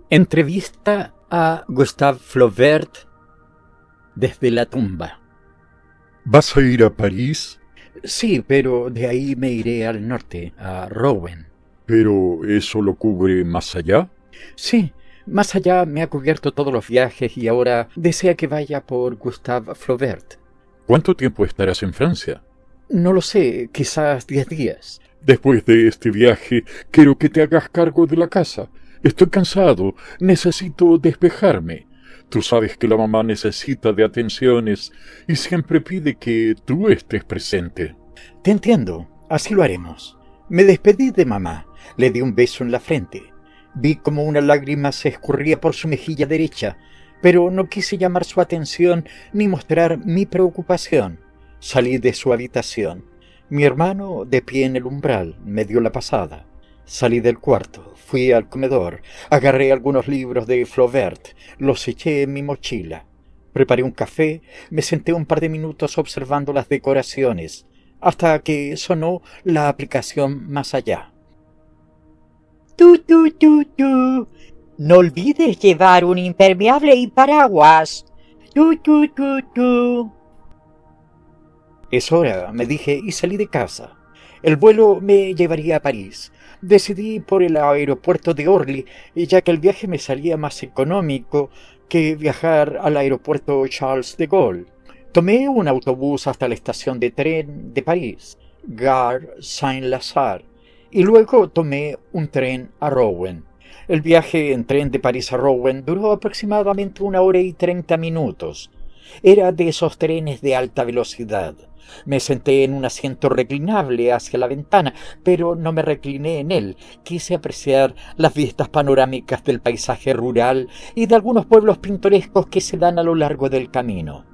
Entrevista a Gustave Flaubert desde la tumba. ¿Vas a ir a París? Sí, pero de ahí me iré al norte, a Rouen. ¿Pero eso lo cubre más allá? Sí, más allá me ha cubierto todos los viajes y ahora desea que vaya por Gustave Flaubert. ¿Cuánto tiempo estarás en Francia? No lo sé, quizás 10 días. Después de este viaje, quiero que te hagas cargo de la casa. Estoy cansado, necesito despejarme. Tú sabes que la mamá necesita de atenciones y siempre pide que tú estés presente. Te entiendo, así lo haremos. Me despedí de mamá, le di un beso en la frente. Vi como una lágrima se escurría por su mejilla derecha, pero no quise llamar su atención ni mostrar mi preocupación. Salí de su habitación. Mi hermano, de pie en el umbral, me dio la pasada. Salí del cuarto, fui al comedor, agarré algunos libros de Flaubert, los eché en mi mochila. Preparé un café, me senté un par de minutos observando las decoraciones, hasta que sonó la aplicación Más Allá. ¡Tu! No olvides llevar un impermeable y paraguas. ¡Tu! Es hora, me dije, y salí de casa. El vuelo me llevaría a París. Decidí por el aeropuerto de Orly, ya que el viaje me salía más económico que viajar al aeropuerto Charles de Gaulle. Tomé un autobús hasta la estación de tren de París, Gare Saint-Lazare, y luego tomé un tren a Rouen. El viaje en tren de París a Rouen duró aproximadamente 1 hora y 30 minutos. Era de esos trenes de alta velocidad. Me senté en un asiento reclinable hacia la ventana, pero no me recliné en él. Quise apreciar las vistas panorámicas del paisaje rural y de algunos pueblos pintorescos que se dan a lo largo del camino.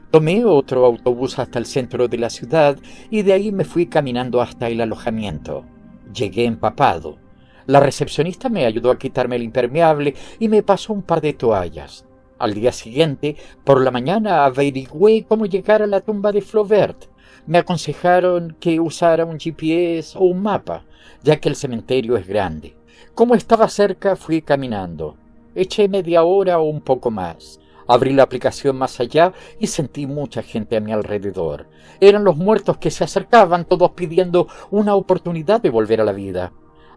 Tomé otro autobús hasta el centro de la ciudad y de ahí me fui caminando hasta el alojamiento. Llegué empapado. La recepcionista me ayudó a quitarme el impermeable y me pasó un par de toallas. Al día siguiente, por la mañana, averigüé cómo llegar a la tumba de Flaubert. Me aconsejaron que usara un GPS o un mapa, ya que el cementerio es grande. Como estaba cerca, fui caminando. Eché media hora o un poco más. Abrí la aplicación Más Allá y sentí mucha gente a mi alrededor. Eran los muertos que se acercaban, todos pidiendo una oportunidad de volver a la vida.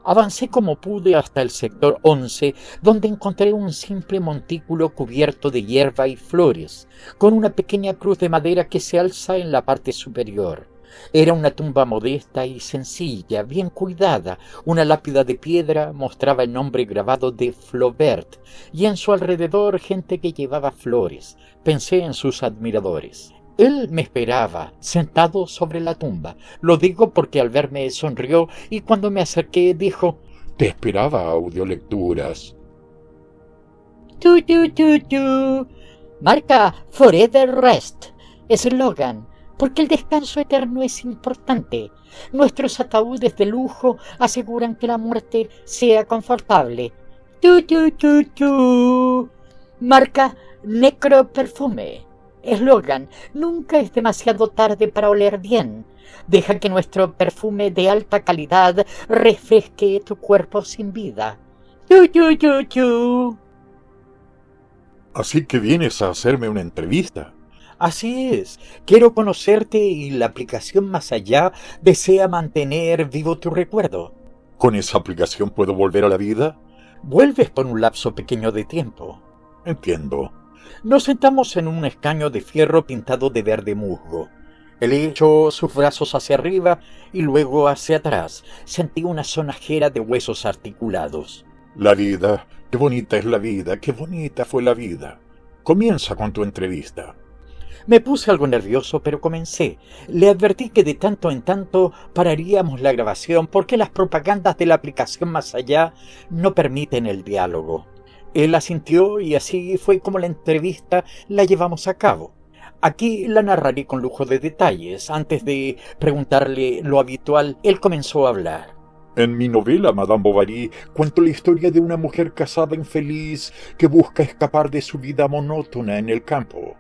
Avancé como pude hasta el sector 11, donde encontré un simple montículo cubierto de hierba y flores, con una pequeña cruz de madera que se alza en la parte superior. Era una tumba modesta y sencilla, bien cuidada. Una lápida de piedra mostraba el nombre grabado de Flaubert, y en su alrededor gente que llevaba flores. Pensé en sus admiradores. Él me esperaba, sentado sobre la tumba. Lo digo porque al verme sonrió y cuando me acerqué dijo: Te esperaba audiolecturas. ¡Tu! Marca Forever Rest. Eslogan: porque el descanso eterno es importante. Nuestros ataúdes de lujo aseguran que la muerte sea confortable. ¡Tu! Marca Necro Perfume. Eslogan: nunca es demasiado tarde para oler bien. Deja que nuestro perfume de alta calidad refresque tu cuerpo sin vida. ¡Tu! Así que vienes a hacerme una entrevista. Así es, quiero conocerte y la aplicación Más Allá desea mantener vivo tu recuerdo. ¿Con esa aplicación puedo volver a la vida? Vuelves por un lapso pequeño de tiempo. Entiendo. Nos sentamos en un escaño de fierro pintado de verde musgo. Él echó sus brazos hacia arriba y luego hacia atrás. Sentí una sonajera de huesos articulados. La vida, qué bonita es la vida, qué bonita fue la vida. Comienza con tu entrevista. Me puse algo nervioso, pero comencé. Le advertí que de tanto en tanto pararíamos la grabación porque las propagandas de la aplicación Más Allá no permiten el diálogo. Él asintió y así fue como la entrevista la llevamos a cabo. Aquí la narraré con lujo de detalles. Antes de preguntarle lo habitual, él comenzó a hablar. En mi novela, Madame Bovary, cuento la historia de una mujer casada infeliz que busca escapar de su vida monótona en el campo.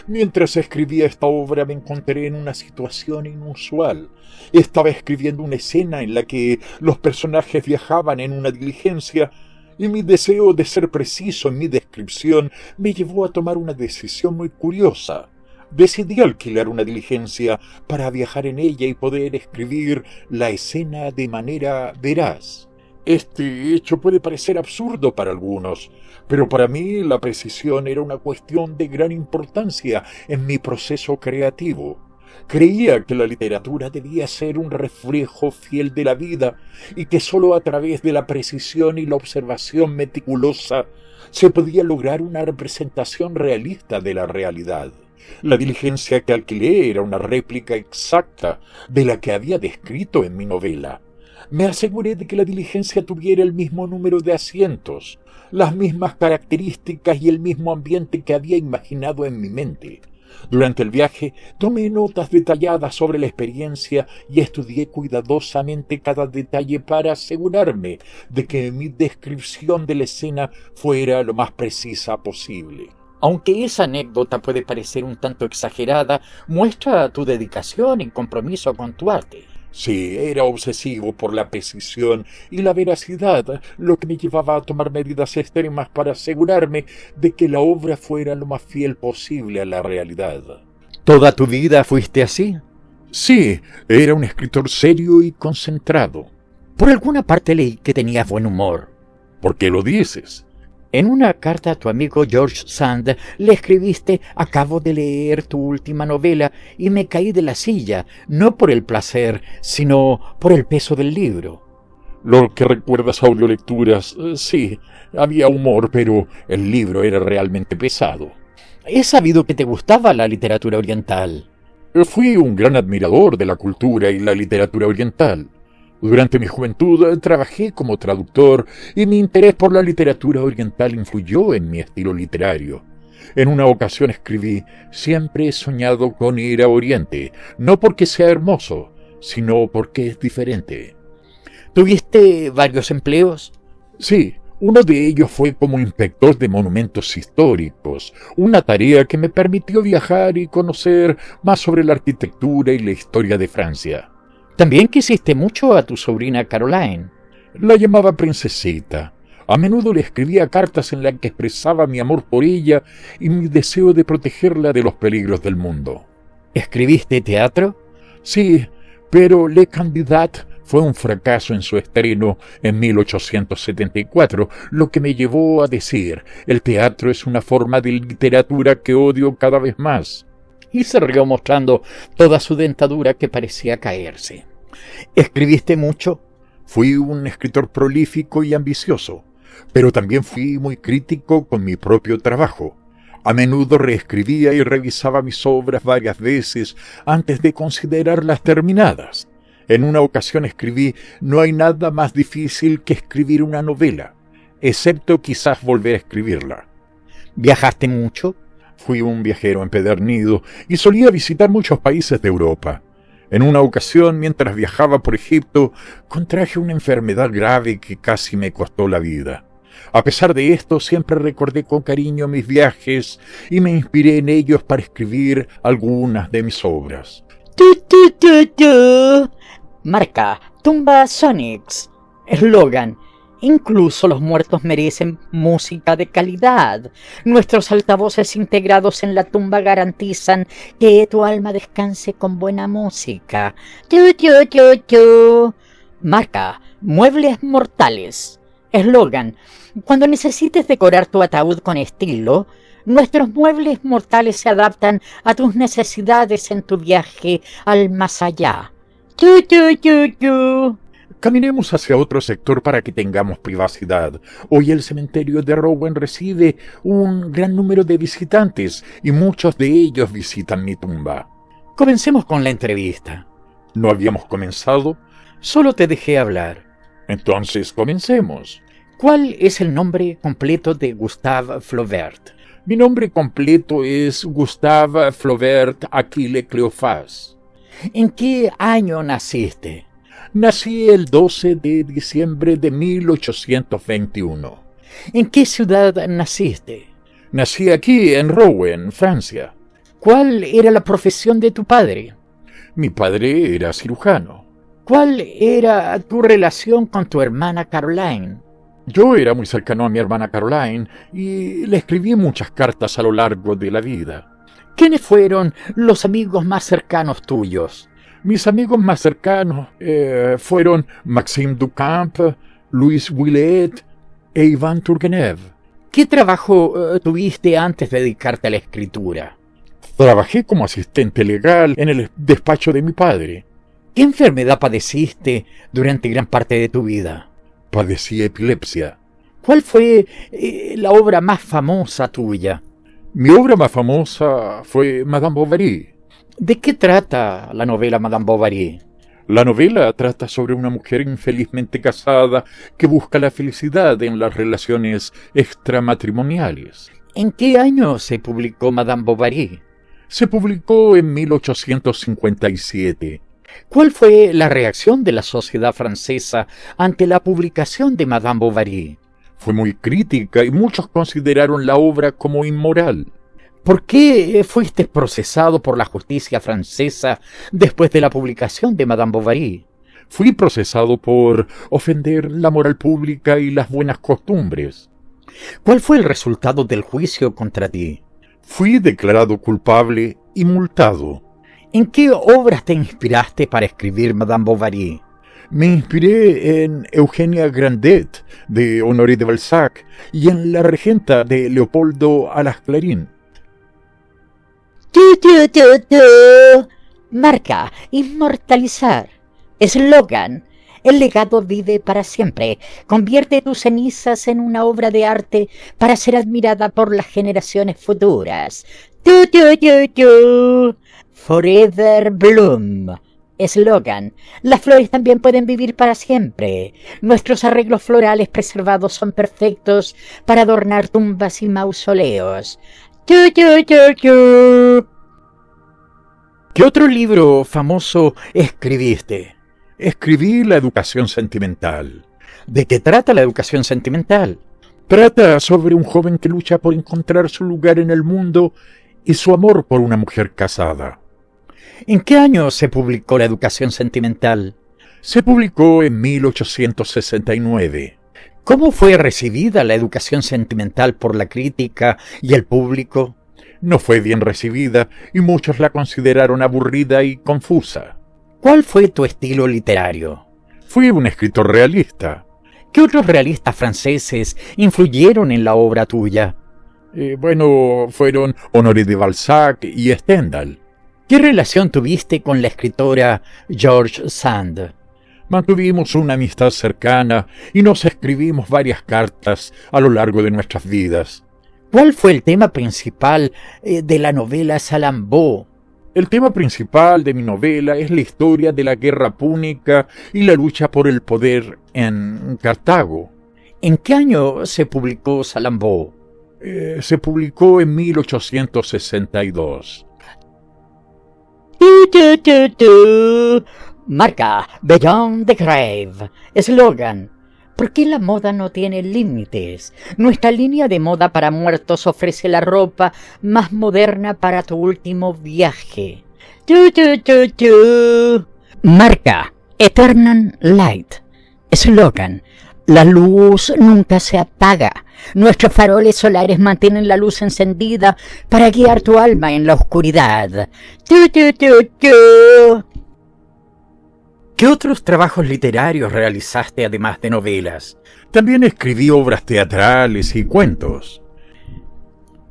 Mientras escribía esta obra me encontré en una situación inusual. Estaba escribiendo una escena en la que los personajes viajaban en una diligencia Y mi deseo de ser preciso en mi descripción me llevó a tomar una decisión muy curiosa. Decidí alquilar una diligencia para viajar en ella y poder escribir la escena de manera veraz. Este hecho puede parecer absurdo para algunos, pero para mí la precisión era una cuestión de gran importancia en mi proceso creativo. Creía que la literatura debía ser un reflejo fiel de la vida y que sólo a través de la precisión y la observación meticulosa se podía lograr una representación realista de la realidad. La diligencia que alquilé era una réplica exacta de la que había descrito en mi novela. Me aseguré de que la diligencia tuviera el mismo número de asientos, las mismas características y el mismo ambiente que había imaginado en mi mente. Durante el viaje tomé notas detalladas sobre la experiencia y estudié cuidadosamente cada detalle para asegurarme de que mi descripción de la escena fuera lo más precisa posible. Aunque esa anécdota puede parecer un tanto exagerada, muestra tu dedicación y compromiso con tu arte. Sí, era obsesivo por la precisión y la veracidad, lo que me llevaba a tomar medidas extremas para asegurarme de que la obra fuera lo más fiel posible a la realidad. ¿Toda tu vida fuiste así? Sí, era un escritor serio y concentrado. Por alguna parte leí que tenías buen humor. ¿Por qué lo dices? En una carta a tu amigo George Sand le escribiste: acabo de leer tu última novela y me caí de la silla, no por el placer, sino por el peso del libro. Lo que recuerdas audiolecturas, sí, había humor, pero el libro era realmente pesado. He sabido que te gustaba la literatura oriental. Fui un gran admirador de la cultura y la literatura oriental. Durante mi juventud trabajé como traductor y mi interés por la literatura oriental influyó en mi estilo literario. En una ocasión escribí: siempre he soñado con ir a Oriente, no porque sea hermoso, sino porque es diferente. ¿Tuviste varios empleos? Sí, uno de ellos fue como inspector de monumentos históricos, una tarea que me permitió viajar y conocer más sobre la arquitectura y la historia de Francia. También quisiste mucho a tu sobrina Caroline. La llamaba princesita. A menudo le escribía cartas en las que expresaba mi amor por ella y mi deseo de protegerla de los peligros del mundo. ¿Escribiste teatro? Sí, pero Le Candidat fue un fracaso en su estreno en 1874, lo que me llevó a decir: el teatro es una forma de literatura que odio cada vez más. Y se rió mostrando toda su dentadura que parecía caerse. ¿Escribiste mucho? Fui un escritor prolífico y ambicioso, pero también fui muy crítico con mi propio trabajo. A menudo reescribía y revisaba mis obras varias veces antes de considerarlas terminadas. En una ocasión escribí: no hay nada más difícil que escribir una novela, excepto quizás volver a escribirla. ¿Viajaste mucho? Fui un viajero empedernido y solía visitar muchos países de Europa. En una ocasión, mientras viajaba por Egipto, contraje una enfermedad grave que casi me costó la vida. A pesar de esto, siempre recordé con cariño mis viajes y me inspiré en ellos para escribir algunas de mis obras. Marca Tumba Sonics. Eslogan: incluso los muertos merecen música de calidad. Nuestros altavoces integrados en la tumba garantizan que tu alma descanse con buena música. Marca Muebles Mortales. Eslogan: cuando necesites decorar tu ataúd con estilo, nuestros muebles mortales se adaptan a tus necesidades en tu viaje al más allá. Caminemos hacia otro sector para que tengamos privacidad. Hoy el cementerio de Rowan recibe un gran número de visitantes y muchos de ellos visitan mi tumba. Comencemos con la entrevista. ¿No habíamos comenzado? Solo te dejé hablar. Entonces comencemos. ¿Cuál es el nombre completo de Gustave Flaubert? Mi nombre completo es Gustave Flaubert Aquile Cleofás. ¿En qué año naciste? Nací el 12 de diciembre de 1821. ¿En qué ciudad naciste? Nací aquí, en Rouen, Francia. ¿Cuál era la profesión de tu padre? Mi padre era cirujano. ¿Cuál era tu relación con tu hermana Caroline? Yo era muy cercano a mi hermana Caroline y le escribí muchas cartas a lo largo de la vida. ¿Quiénes fueron los amigos más cercanos tuyos? Mis amigos más cercanos fueron Maxime Ducamp, Louis Willet e Iván Turgenev. ¿Qué trabajo tuviste antes de dedicarte a la escritura? Trabajé como asistente legal en el despacho de mi padre. ¿Qué enfermedad padeciste durante gran parte de tu vida? Padecí epilepsia. ¿Cuál fue la obra más famosa tuya? Mi obra más famosa fue Madame Bovary. ¿De qué trata la novela Madame Bovary? La novela trata sobre una mujer infelizmente casada que busca la felicidad en las relaciones extramatrimoniales. ¿En qué año se publicó Madame Bovary? Se publicó en 1857. ¿Cuál fue la reacción de la sociedad francesa ante la publicación de Madame Bovary? Fue muy crítica y muchos consideraron la obra como inmoral. ¿Por qué fuiste procesado por la justicia francesa después de la publicación de Madame Bovary? Fui procesado por ofender la moral pública y las buenas costumbres. ¿Cuál fue el resultado del juicio contra ti? Fui declarado culpable y multado. ¿En qué obras te inspiraste para escribir Madame Bovary? Me inspiré en Eugenia Grandet, de Honoré de Balzac, y en La Regenta, de Leopoldo Alas Clarín. Marca, inmortalizar. Eslogan. El legado vive para siempre. Convierte tus cenizas en una obra de arte para ser admirada por las generaciones futuras. Forever Bloom. Eslogan. Las flores también pueden vivir para siempre. Nuestros arreglos florales preservados son perfectos para adornar tumbas y mausoleos. ¿Qué otro libro famoso escribiste? Escribí La educación sentimental. ¿De qué trata la educación sentimental? Trata sobre un joven que lucha por encontrar su lugar en el mundo y su amor por una mujer casada. ¿En qué año se publicó la educación sentimental? Se publicó en 1869. ¿Cómo fue recibida la educación sentimental por la crítica y el público? No fue bien recibida y muchos la consideraron aburrida y confusa. ¿Cuál fue tu estilo literario? Fui un escritor realista. ¿Qué otros realistas franceses influyeron en la obra tuya? Fueron Honoré de Balzac y Stendhal. ¿Qué relación tuviste con la escritora George Sand? Mantuvimos una amistad cercana y nos escribimos varias cartas a lo largo de nuestras vidas. ¿Cuál fue el tema principal de la novela Salammbô? El tema principal de mi novela es la historia de la guerra púnica y la lucha por el poder en Cartago. ¿En qué año se publicó Salammbô? Se publicó en 1862. Marca, Beyond the Grave. Eslogan. ¿Por qué la moda no tiene límites? Nuestra línea de moda para muertos ofrece la ropa más moderna para tu último viaje. Marca, Eternal Light. Eslogan. La luz nunca se apaga. Nuestros faroles solares mantienen la luz encendida para guiar tu alma en la oscuridad. ¿Qué otros trabajos literarios realizaste además de novelas? También escribí obras teatrales y cuentos.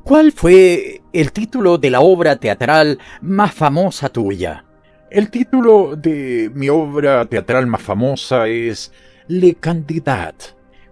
¿Cuál fue el título de la obra teatral más famosa tuya? El título de mi obra teatral más famosa es Le Candidat.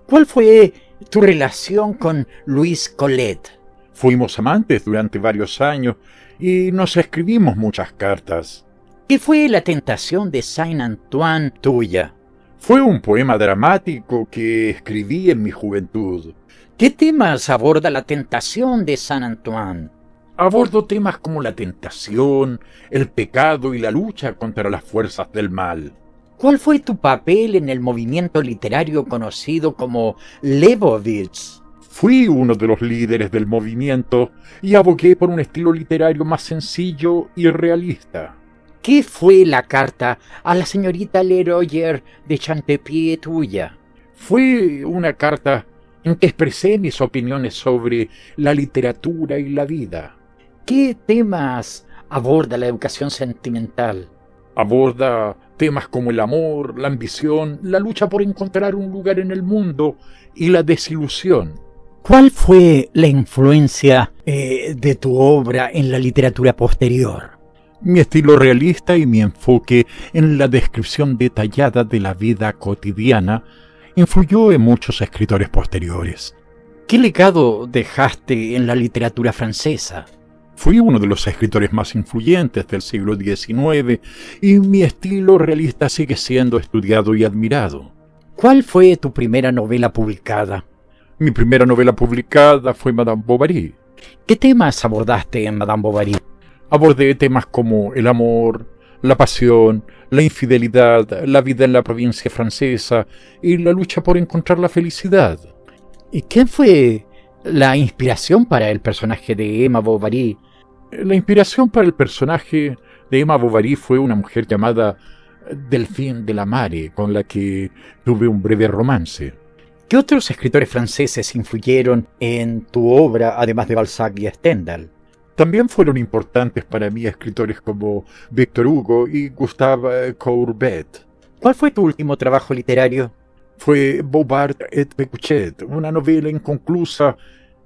¿Cuál fue tu relación con Louis Colette? Fuimos amantes durante varios años y nos escribimos muchas cartas. ¿Qué fue la tentación de Saint-Antoine tuya? Fue un poema dramático que escribí en mi juventud. ¿Qué temas aborda la tentación de Saint-Antoine? Abordo temas como la tentación, el pecado y la lucha contra las fuerzas del mal. ¿Cuál fue tu papel en el movimiento literario conocido como Lebowitz? Fui uno de los líderes del movimiento y abogué por un estilo literario más sencillo y realista. ¿Qué fue la carta a la señorita Leroyer de Chantepie tuya? Fue una carta en que expresé mis opiniones sobre la literatura y la vida. ¿Qué temas aborda la educación sentimental? Aborda temas como el amor, la ambición, la lucha por encontrar un lugar en el mundo y la desilusión. ¿Cuál fue la influencia de tu obra en la literatura posterior? Mi estilo realista y mi enfoque en la descripción detallada de la vida cotidiana influyó en muchos escritores posteriores. ¿Qué legado dejaste en la literatura francesa? Fui uno de los escritores más influyentes del siglo XIX y mi estilo realista sigue siendo estudiado y admirado. ¿Cuál fue tu primera novela publicada? Mi primera novela publicada fue Madame Bovary. ¿Qué temas abordaste en Madame Bovary? Abordé temas como el amor, la pasión, la infidelidad, la vida en la provincia francesa y la lucha por encontrar la felicidad. ¿Y quién fue la inspiración para el personaje de Emma Bovary? La inspiración para el personaje de Emma Bovary fue una mujer llamada Delphine de la Mare, con la que tuve un breve romance. ¿Qué otros escritores franceses influyeron en tu obra, además de Balzac y Stendhal? También fueron importantes para mí escritores como Victor Hugo y Gustave Courbet. ¿Cuál fue tu último trabajo literario? Fue Bouvard et Pécuchet, una novela inconclusa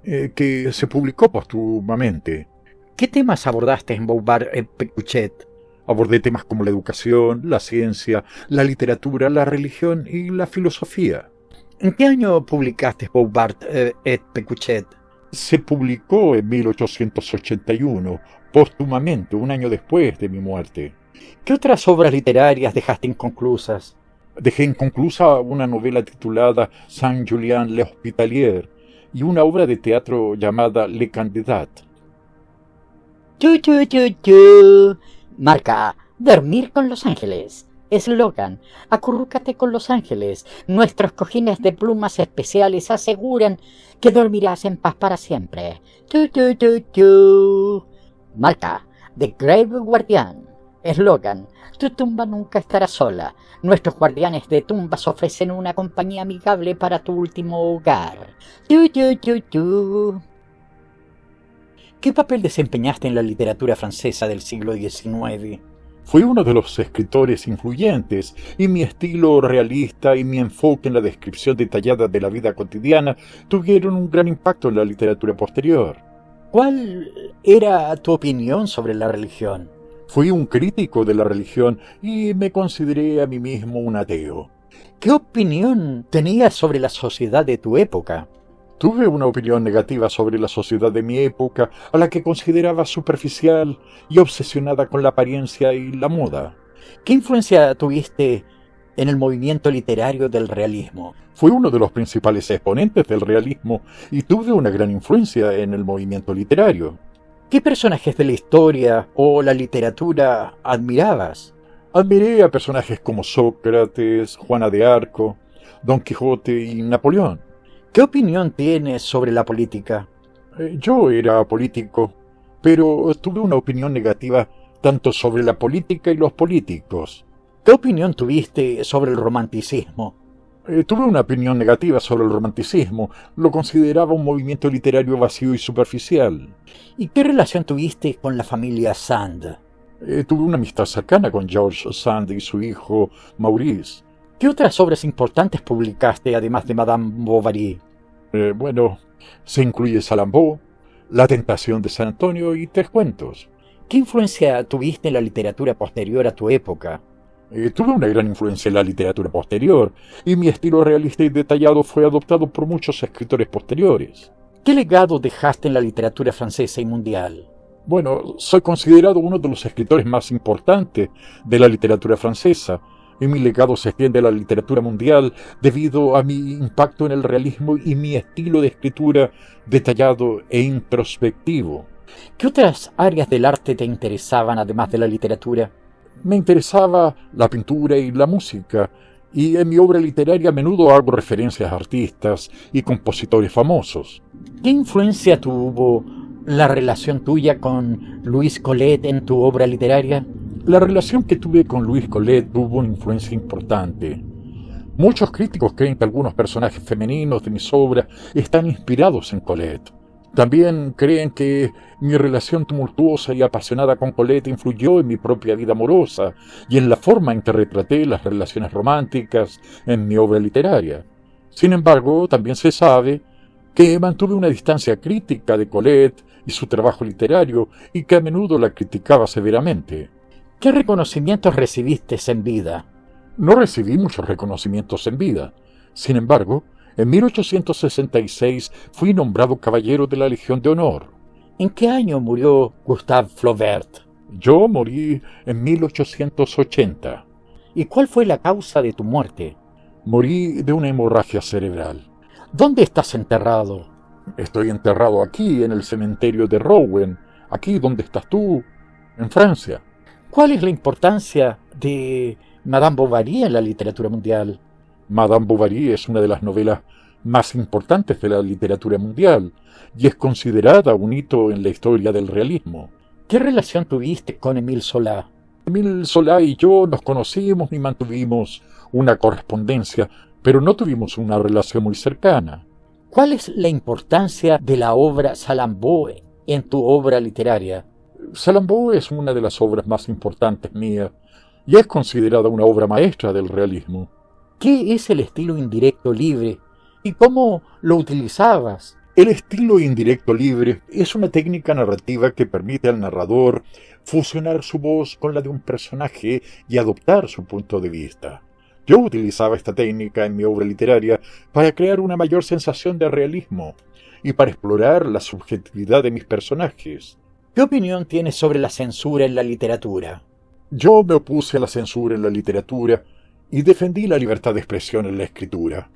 que se publicó póstumamente. ¿Qué temas abordaste en Bouvard et Pécuchet? Abordé temas como la educación, la ciencia, la literatura, la religión y la filosofía. ¿En qué año publicaste Bouvard et Pécuchet? Se publicó en 1881, póstumamente, un año después de mi muerte. ¿Qué otras obras literarias dejaste inconclusas? Dejé inconclusa una novela titulada Saint-Julien l'Hospitalier y una obra de teatro llamada Le Candidat. Marca, dormir con Los Ángeles. Eslogan, acurrúcate con Los Ángeles. Nuestros cojines de plumas especiales aseguran que dormirás en paz para siempre. Marca, The Grave Guardian. Eslogan, tu tumba nunca estará sola. Nuestros guardianes de tumbas ofrecen una compañía amigable para tu último hogar. ¿Qué papel desempeñaste en la literatura francesa del siglo XIX? Fui uno de los escritores influyentes y mi estilo realista y mi enfoque en la descripción detallada de la vida cotidiana tuvieron un gran impacto en la literatura posterior. ¿Cuál era tu opinión sobre la religión? Fui un crítico de la religión y me consideré a mí mismo un ateo. ¿Qué opinión tenías sobre la sociedad de tu época? Tuve una opinión negativa sobre la sociedad de mi época, a la que consideraba superficial y obsesionada con la apariencia y la moda. ¿Qué influencia tuviste en el movimiento literario del realismo? Fui uno de los principales exponentes del realismo y tuve una gran influencia en el movimiento literario. ¿Qué personajes de la historia o la literatura admirabas? Admiré a personajes como Sócrates, Juana de Arco, Don Quijote y Napoleón. ¿Qué opinión tienes sobre la política? Yo era político, pero tuve una opinión negativa tanto sobre la política y los políticos. ¿Qué opinión tuviste sobre el romanticismo? Tuve una opinión negativa sobre el romanticismo. Lo consideraba un movimiento literario vacío y superficial. ¿Y qué relación tuviste con la familia Sand? Tuve una amistad cercana con George Sand y su hijo Maurice. ¿Qué otras obras importantes publicaste además de Madame Bovary? Se incluye Salammbô, La tentación de San Antonio y 3 cuentos. ¿Qué influencia tuviste en la literatura posterior a tu época? Tuve una gran influencia en la literatura posterior, y mi estilo realista y detallado fue adoptado por muchos escritores posteriores. ¿Qué legado dejaste en la literatura francesa y mundial? Soy considerado uno de los escritores más importantes de la literatura francesa, y mi legado se extiende a la literatura mundial debido a mi impacto en el realismo y mi estilo de escritura detallado e introspectivo. ¿Qué otras áreas del arte te interesaban además de la literatura? Me interesaba la pintura y la música, y en mi obra literaria a menudo hago referencias a artistas y compositores famosos. ¿Qué influencia tuvo la relación tuya con Louise Colette en tu obra literaria? La relación que tuve con Louise Colette tuvo una influencia importante. Muchos críticos creen que algunos personajes femeninos de mis obras están inspirados en Colette. También creen que mi relación tumultuosa y apasionada con Colette influyó en mi propia vida amorosa y en la forma en que retraté las relaciones románticas en mi obra literaria. Sin embargo, también se sabe que mantuve una distancia crítica de Colette y su trabajo literario y que a menudo la criticaba severamente. ¿Qué reconocimientos recibiste en vida? No recibí muchos reconocimientos en vida. Sin embargo, en 1866 fui nombrado caballero de la Legión de Honor. ¿En qué año murió Gustave Flaubert? Yo morí en 1880. ¿Y cuál fue la causa de tu muerte? Morí de una hemorragia cerebral. ¿Dónde estás enterrado? Estoy enterrado aquí, en el cementerio de Rouen, aquí donde estás tú, en Francia. ¿Cuál es la importancia de Madame Bovary en la literatura mundial? Madame Bovary es una de las novelas más importantes de la literatura mundial y es considerada un hito en la historia del realismo. ¿Qué relación tuviste con Émile Zola? Émile Zola y yo nos conocimos y mantuvimos una correspondencia, pero no tuvimos una relación muy cercana. ¿Cuál es la importancia de la obra Salammbô en tu obra literaria? Salammbô es una de las obras más importantes mías y es considerada una obra maestra del realismo. ¿Qué es el estilo indirecto libre y cómo lo utilizabas? El estilo indirecto libre es una técnica narrativa que permite al narrador fusionar su voz con la de un personaje y adoptar su punto de vista. Yo utilizaba esta técnica en mi obra literaria para crear una mayor sensación de realismo y para explorar la subjetividad de mis personajes. ¿Qué opinión tienes sobre la censura en la literatura? Yo me opuse a la censura en la literatura y defendí la libertad de expresión en la escritura.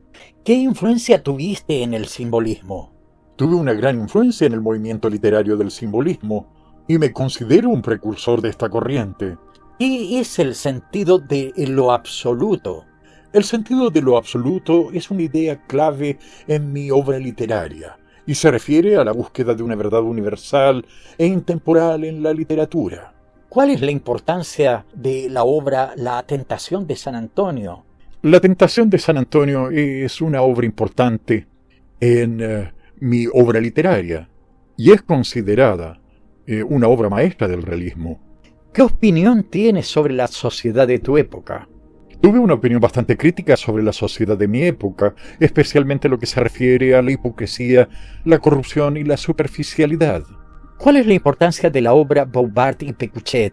¿Qué influencia tuviste en el simbolismo? Tuve una gran influencia en el movimiento literario del simbolismo y me considero un precursor de esta corriente. ¿Qué es el sentido de lo absoluto? El sentido de lo absoluto es una idea clave en mi obra literaria y se refiere a la búsqueda de una verdad universal e intemporal en la literatura. ¿Cuál es la importancia de la obra La Tentación de San Antonio? La Tentación de San Antonio es una obra importante en mi obra literaria y es considerada una obra maestra del realismo. ¿Qué opinión tienes sobre la sociedad de tu época? Tuve una opinión bastante crítica sobre la sociedad de mi época, especialmente lo que se refiere a la hipocresía, la corrupción y la superficialidad. ¿Cuál es la importancia de la obra Bouvard y Pécuchet?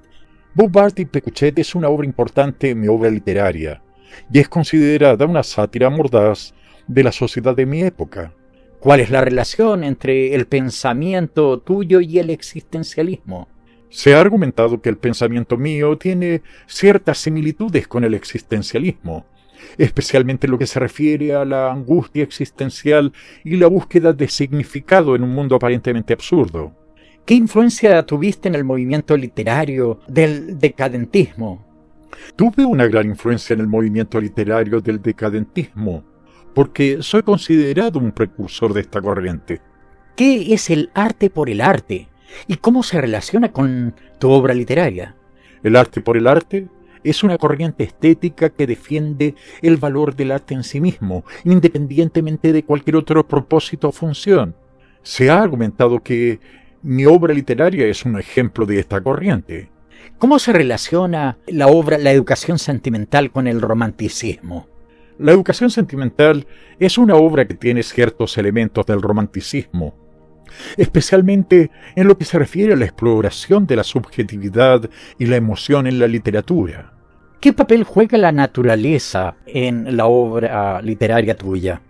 Bouvard y Pécuchet es una obra importante en mi obra literaria y es considerada una sátira mordaz de la sociedad de mi época. ¿Cuál es la relación entre el pensamiento tuyo y el existencialismo? Se ha argumentado que el pensamiento mío tiene ciertas similitudes con el existencialismo, especialmente en lo que se refiere a la angustia existencial y la búsqueda de significado en un mundo aparentemente absurdo. ¿Qué influencia tuviste en el movimiento literario del decadentismo? Tuve una gran influencia en el movimiento literario del decadentismo, porque soy considerado un precursor de esta corriente. ¿Qué es el arte por el arte? ¿Y cómo se relaciona con tu obra literaria? El arte por el arte es una corriente estética que defiende el valor del arte en sí mismo, independientemente de cualquier otro propósito o función. Se ha argumentado que mi obra literaria es un ejemplo de esta corriente. ¿Cómo se relaciona la obra La Educación Sentimental con el romanticismo? La Educación Sentimental es una obra que tiene ciertos elementos del romanticismo, especialmente en lo que se refiere a la exploración de la subjetividad y la emoción en la literatura. ¿Qué papel juega la naturaleza en la obra literaria tuya?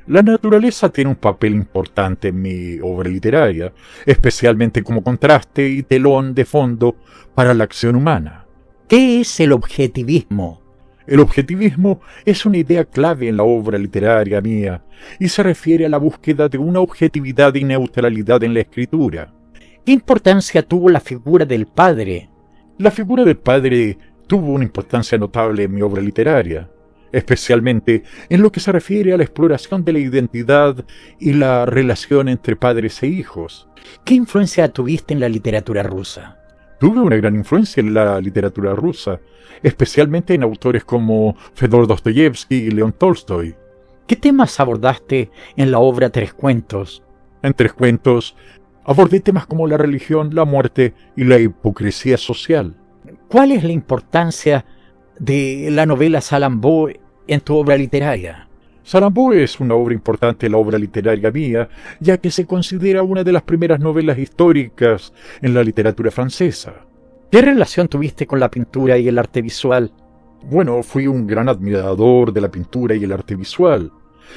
La naturaleza tiene un papel importante en mi obra literaria, especialmente como contraste y telón de fondo para la acción humana. ¿Qué es el objetivismo? El objetivismo es una idea clave en la obra literaria mía y se refiere a la búsqueda de una objetividad y neutralidad en la escritura. ¿Qué importancia tuvo la figura del padre? La figura del padre tuvo una importancia notable en mi obra literaria, especialmente en lo que se refiere a la exploración de la identidad y la relación entre padres e hijos. ¿Qué influencia tuviste en la literatura rusa? Tuve una gran influencia en la literatura rusa, especialmente en autores como Fedor Dostoyevsky y León Tolstoy. ¿Qué temas abordaste en la obra Tres Cuentos? En Tres Cuentos abordé temas como la religión, la muerte y la hipocresía social. ¿Cuál es la importancia de la novela Salammbô en tu obra literaria? Salammbô es una obra importante en la obra literaria mía, ya que se considera una de las primeras novelas históricas en la literatura francesa. ¿Qué relación tuviste con la pintura y el arte visual? Bueno, fui un gran admirador de la pintura y el arte visual,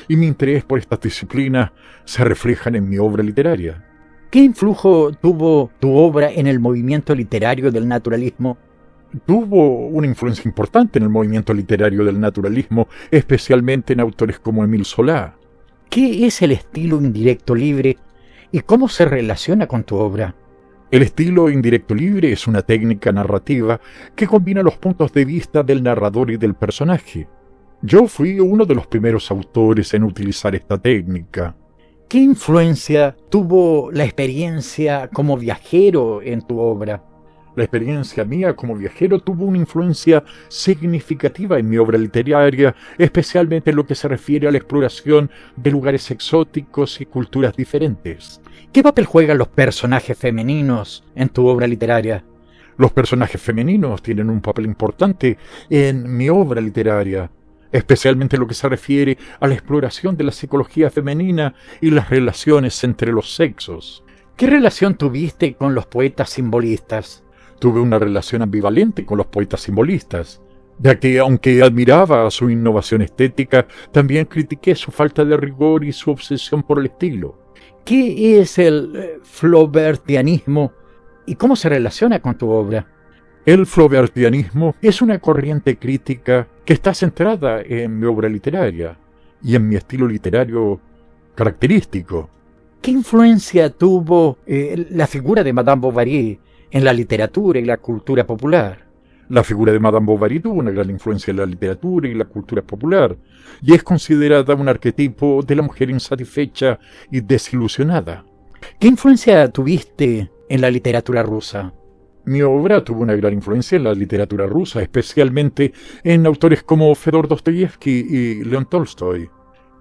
y mi interés por estas disciplinas se reflejan en mi obra literaria. ¿Qué influjo tuvo tu obra en el movimiento literario del naturalismo? Tuvo una influencia importante en el movimiento literario del naturalismo, especialmente en autores como Émile Zola. ¿Qué es el estilo indirecto libre y cómo se relaciona con tu obra? El estilo indirecto libre es una técnica narrativa que combina los puntos de vista del narrador y del personaje. Yo fui uno de los primeros autores en utilizar esta técnica. ¿Qué influencia tuvo la experiencia como viajero en tu obra? La experiencia mía como viajero tuvo una influencia significativa en mi obra literaria, especialmente en lo que se refiere a la exploración de lugares exóticos y culturas diferentes. ¿Qué papel juegan los personajes femeninos en tu obra literaria? Los personajes femeninos tienen un papel importante en mi obra literaria, especialmente en lo que se refiere a la exploración de la psicología femenina y las relaciones entre los sexos. ¿Qué relación tuviste con los poetas simbolistas? Tuve una relación ambivalente con los poetas simbolistas, ya que aunque admiraba su innovación estética, también critiqué su falta de rigor y su obsesión por el estilo. ¿Qué es el flaubertianismo y cómo se relaciona con tu obra? El flaubertianismo es una corriente crítica que está centrada en mi obra literaria y en mi estilo literario característico. ¿Qué influencia tuvo la figura de Madame Bovary en la literatura y la cultura popular? La figura de Madame Bovary tuvo una gran influencia en la literatura y la cultura popular, y es considerada un arquetipo de la mujer insatisfecha y desilusionada. ¿Qué influencia tuviste en la literatura rusa? Mi obra tuvo una gran influencia en la literatura rusa, especialmente en autores como Fedor Dostoyevsky y León Tolstoy.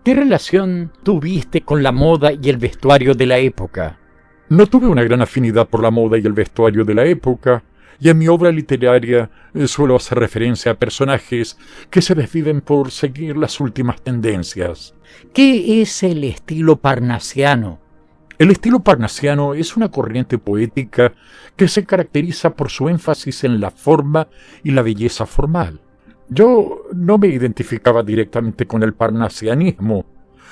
¿Qué relación tuviste con la moda y el vestuario de la época? No tuve una gran afinidad por la moda y el vestuario de la época, y en mi obra literaria suelo hacer referencia a personajes que se desviven por seguir las últimas tendencias. ¿Qué es el estilo parnasiano? El estilo parnasiano es una corriente poética que se caracteriza por su énfasis en la forma y la belleza formal. Yo no me identificaba directamente con el parnasianismo.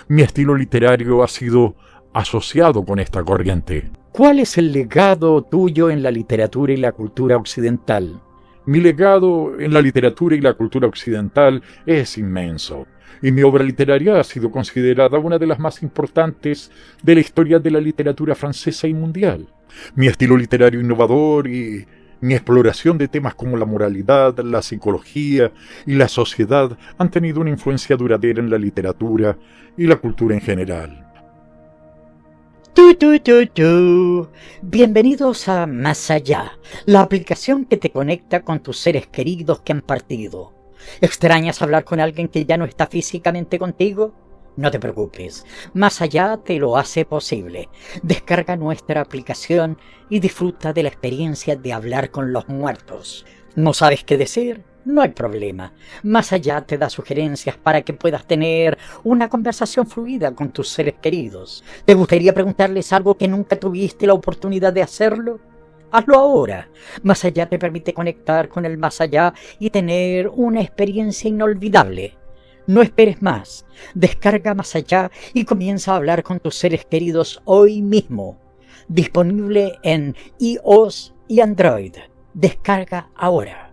Mi estilo literario ha sido asociado con esta corriente. ¿Cuál es el legado tuyo en la literatura y la cultura occidental? Mi legado en la literatura y la cultura occidental es inmenso, y mi obra literaria ha sido considerada una de las más importantes de la historia de la literatura francesa y mundial. Mi estilo literario innovador y mi exploración de temas como la moralidad, la psicología y la sociedad han tenido una influencia duradera en la literatura y la cultura en general. Bienvenidos a Más Allá, la aplicación que te conecta con tus seres queridos que han partido. ¿Extrañas hablar con alguien que ya no está físicamente contigo? No te preocupes, Más Allá te lo hace posible. Descarga nuestra aplicación y disfruta de la experiencia de hablar con los muertos. ¿No sabes qué decir? No hay problema. Más Allá te da sugerencias para que puedas tener una conversación fluida con tus seres queridos. ¿Te gustaría preguntarles algo que nunca tuviste la oportunidad de hacerlo? Hazlo ahora. Más Allá te permite conectar con el más allá y tener una experiencia inolvidable. No esperes más. Descarga Más Allá y comienza a hablar con tus seres queridos hoy mismo. Disponible en iOS y Android. Descarga ahora.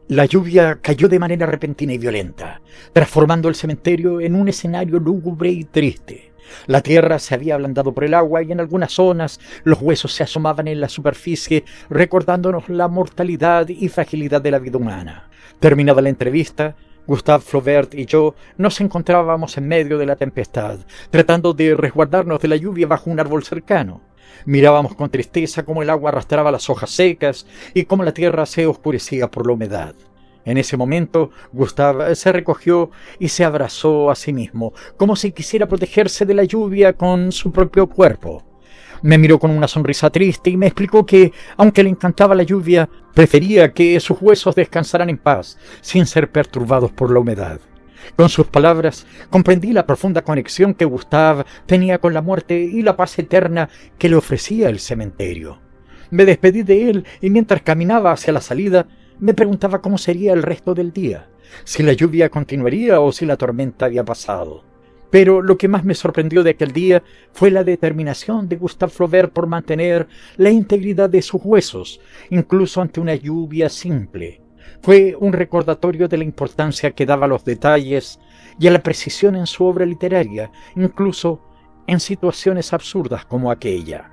La lluvia cayó de manera repentina y violenta, transformando el cementerio en un escenario lúgubre y triste. La tierra se había ablandado por el agua y en algunas zonas los huesos se asomaban en la superficie, recordándonos la mortalidad y fragilidad de la vida humana. Terminada la entrevista, Gustave Flaubert y yo nos encontrábamos en medio de la tempestad, tratando de resguardarnos de la lluvia bajo un árbol cercano. Mirábamos con tristeza cómo el agua arrastraba las hojas secas y cómo la tierra se oscurecía por la humedad. En ese momento, Gustave se recogió y se abrazó a sí mismo, como si quisiera protegerse de la lluvia con su propio cuerpo. Me miró con una sonrisa triste y me explicó que, aunque le encantaba la lluvia, prefería que sus huesos descansaran en paz, sin ser perturbados por la humedad. Con sus palabras, comprendí la profunda conexión que Gustave tenía con la muerte y la paz eterna que le ofrecía el cementerio. Me despedí de él y mientras caminaba hacia la salida, me preguntaba cómo sería el resto del día, si la lluvia continuaría o si la tormenta había pasado. Pero lo que más me sorprendió de aquel día fue la determinación de Gustave Flaubert por mantener la integridad de sus huesos, incluso ante una lluvia simple. Fue un recordatorio de la importancia que daba a los detalles y a la precisión en su obra literaria, incluso en situaciones absurdas como aquella.